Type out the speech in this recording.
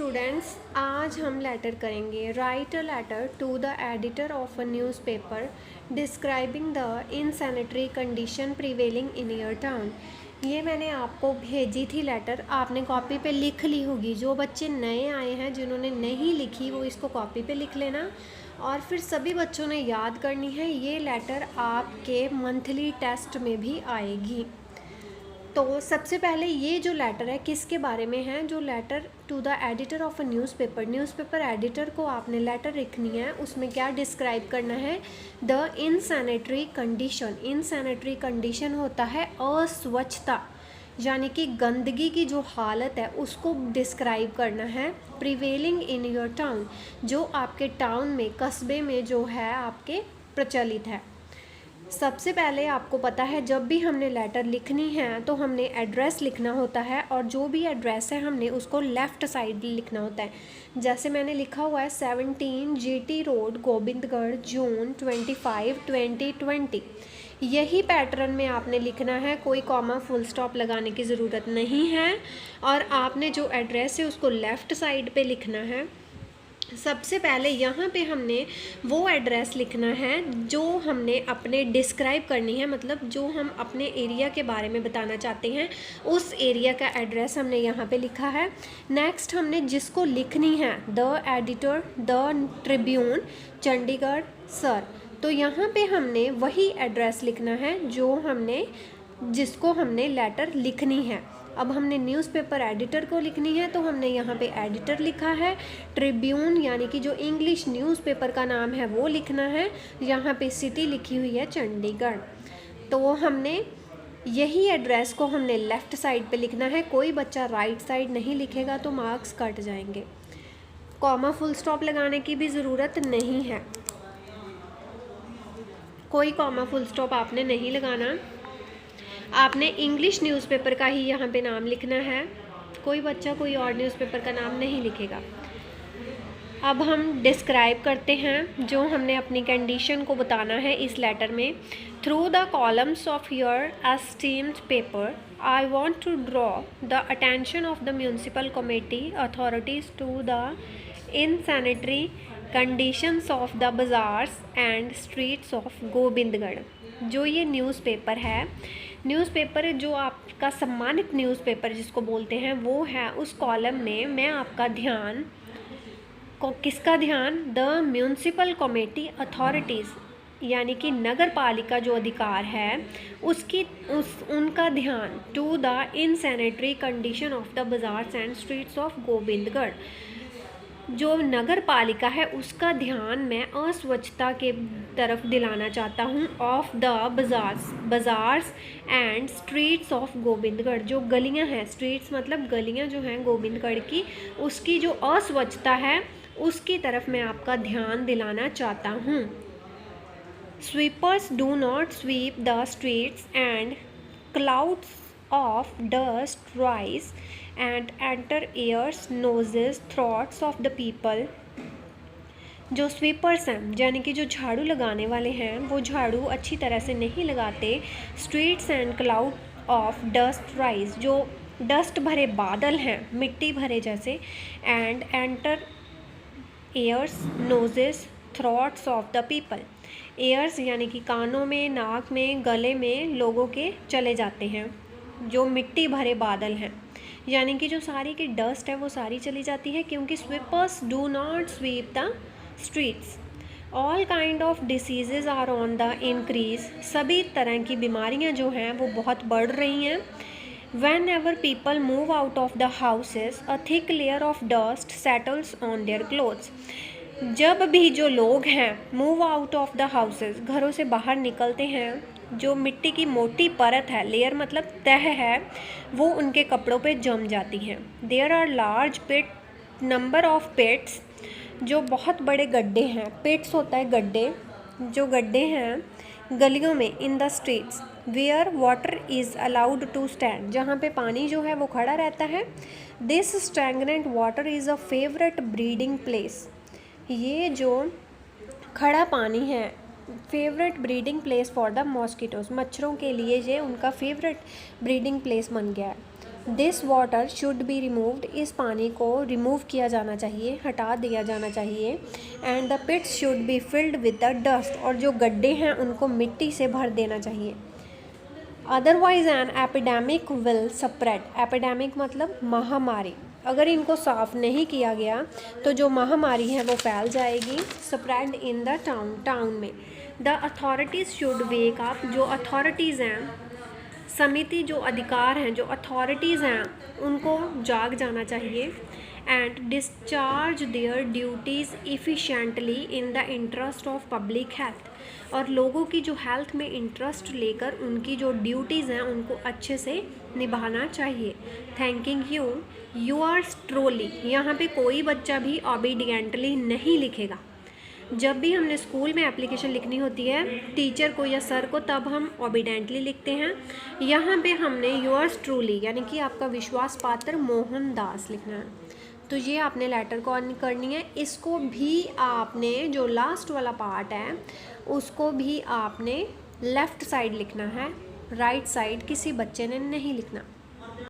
Students, आज हम letter करेंगे। Write a letter to the editor of a newspaper describing the insanitary condition prevailing in your town. ये मैंने आपको भेजी थी लेटर, आपने कॉपी पे लिख ली होगी। जो बच्चे नए आए हैं, जिन्होंने नहीं लिखी, वो इसको कॉपी पे लिख लेना और फिर सभी बच्चों ने याद करनी है। ये लेटर आपके मंथली टेस्ट में भी आएगी। तो सबसे पहले ये जो लेटर है किसके बारे में है? जो letter to the editor of a newspaper editor को आपने लेटर लिखनी है। उसमें क्या डिस्क्राइब करना है? The insanitary condition. Insanitary condition होता है अस्वच्छता, यानी कि गंदगी की जो हालत है उसको डिस्क्राइब करना है। प्रिवेलिंग इन योर टाउन, जो आपके टाउन में, कस्बे में जो है आपके प्रचलित है। सबसे पहले आपको पता है, जब भी हमने लेटर लिखनी है तो हमने एड्रेस लिखना होता है, और जो भी एड्रेस है हमने उसको लेफ़्ट साइड लिखना होता है। जैसे मैंने लिखा हुआ है 17 GT रोड, गोविंदगढ़, जून 25, 2020। यही पैटर्न में आपने लिखना है, कोई कॉमा फुल स्टॉप लगाने की ज़रूरत नहीं है। और आपने जो एड्रेस है उसको लेफ़्ट साइड पे लिखना है। सबसे पहले यहाँ पे हमने वो एड्रेस लिखना है जो हमने अपने डिस्क्राइब करनी है, मतलब जो हम अपने एरिया के बारे में बताना चाहते हैं, उस एरिया का एड्रेस हमने यहाँ पे लिखा है। नेक्स्ट हमने जिसको लिखनी है, the editor, the Tribune, Chandigarh sir. तो यहाँ पे हमने वही एड्रेस लिखना है जिसको हमने लेटर लिखनी है। अब हमने न्यूज़पेपर एडिटर को लिखनी है तो हमने यहाँ पे एडिटर लिखा है। ट्रिब्यून यानी कि जो इंग्लिश न्यूज़पेपर का नाम है वो लिखना है। यहाँ पे सिटी लिखी हुई है चंडीगढ़। तो हमने यही एड्रेस को हमने लेफ़्ट साइड पे लिखना है। कोई बच्चा राइट साइड नहीं लिखेगा तो मार्क्स कट जाएंगे। कॉमा फुल स्टॉप लगाने की भी ज़रूरत नहीं है, कोई कॉमा फुल स्टॉप आपने नहीं लगाना। आपने इंग्लिश न्यूज़पेपर का ही यहाँ पे नाम लिखना है, कोई बच्चा कोई और न्यूज़पेपर का नाम नहीं लिखेगा। अब हम डिस्क्राइब करते हैं जो हमने अपनी कंडीशन को बताना है इस लेटर में। Through the columns of your esteemed paper I want to draw the attention of the municipal committee authorities to the insanitary conditions of the bazaars and streets of Govindgarh. जो ये न्यूज़पेपर है, newspaper जो आपका सम्मानित newspaper जिसको बोलते हैं वो है, उस कॉलम में मैं आपका ध्यान किसका ध्यान? द म्यूनसिपल कमेटी अथॉरिटीज़, यानी कि नगर पालिका जो अधिकार है उनका ध्यान to the insanitary condition of the bazaars and streets of Govindgarh. जो नगर पालिका है उसका ध्यान मैं अस्वच्छता के तरफ दिलाना चाहता हूँ। Of the bazaars and streets of Govindgarh, जो गलियाँ हैं, स्ट्रीट्स मतलब गलियाँ जो हैं गोविंदगढ़ की, उसकी जो अस्वच्छता है उसकी तरफ मैं आपका ध्यान दिलाना चाहता हूँ। Sweepers do not sweep the streets and clouds of dust rise and enter ears, noses, throats of the people। जो स्वीपर्स हैं, यानी कि जो झाड़ू लगाने वाले हैं, वो झाड़ू अच्छी तरह से नहीं लगाते। Streets and cloud of dust rise, जो डस्ट भरे बादल हैं, मिट्टी भरे जैसे। And enter ears, noses, throats of the people. ears यानी कि कानों में, नाक में, गले में लोगों के चले जाते हैं। जो मिट्टी भरे बादल हैं, यानी कि जो सारी की डस्ट है वो सारी चली जाती है, क्योंकि sweepers do not sweep the streets. All kind of diseases are on the increase, सभी तरह की बीमारियां जो हैं वो बहुत बढ़ रही हैं। When ever people move out of the houses a thick layer of dust settles on their clothes. जब भी जो लोग हैं move out of the houses, घरों से बाहर निकलते हैं, जो मिट्टी की मोटी परत है, लेयर मतलब तह है, वो उनके कपड़ों पे जम जाती हैं। There are large pit number of pits, जो बहुत बड़े गड्ढे हैं। पिट्स होता है गड्ढे, जो गड्ढे हैं गलियों में। In the streets where water is allowed to stand, जहाँ पे पानी जो है वो खड़ा रहता है। This stagnant water is a favourite breeding place, ये जो खड़ा पानी है favourite breeding place for the mosquitoes, मच्छरों के लिए ये उनका फेवरेट ब्रीडिंग प्लेस बन गया है। This water should be removed, इस पानी को रिमूव किया जाना चाहिए, हटा दिया जाना चाहिए। And the pits should be filled with the dust, और जो गड्ढे हैं उनको मिट्टी से भर देना चाहिए। Otherwise an epidemic will spread, epidemic मतलब महामारी, अगर इनको साफ़ नहीं किया गया तो जो महामारी है वो फैल जाएगी। स्प्रेड इन द टाउन में। The authorities should wake up, जो अथॉरिटीज़ हैं, समिति जो अधिकार हैं, जो अथॉरिटीज़ हैं, उनको जाग जाना चाहिए। And discharge their duties efficiently in the interest of public health, और लोगों की जो हेल्थ में इंटरेस्ट लेकर उनकी जो ड्यूटीज़ हैं उनको अच्छे से निभाना चाहिए। थैंकिंग यू, योर्स ट्रूली, यहाँ पे कोई बच्चा भी ओबीडियंटली नहीं लिखेगा। जब भी हमने स्कूल में एप्लीकेशन लिखनी होती है टीचर को या सर को, तब हम ओबीडेंटली लिखते हैं। यहाँ पे हमने योर्स ट्रूली यानी कि आपका विश्वास पात्र मोहन दास लिखना है। तो ये आपने लेटर को करनी है। इसको भी आपने, जो लास्ट वाला पार्ट है उसको भी आपने लेफ़्ट साइड लिखना है, राइट साइड किसी बच्चे ने नहीं लिखना।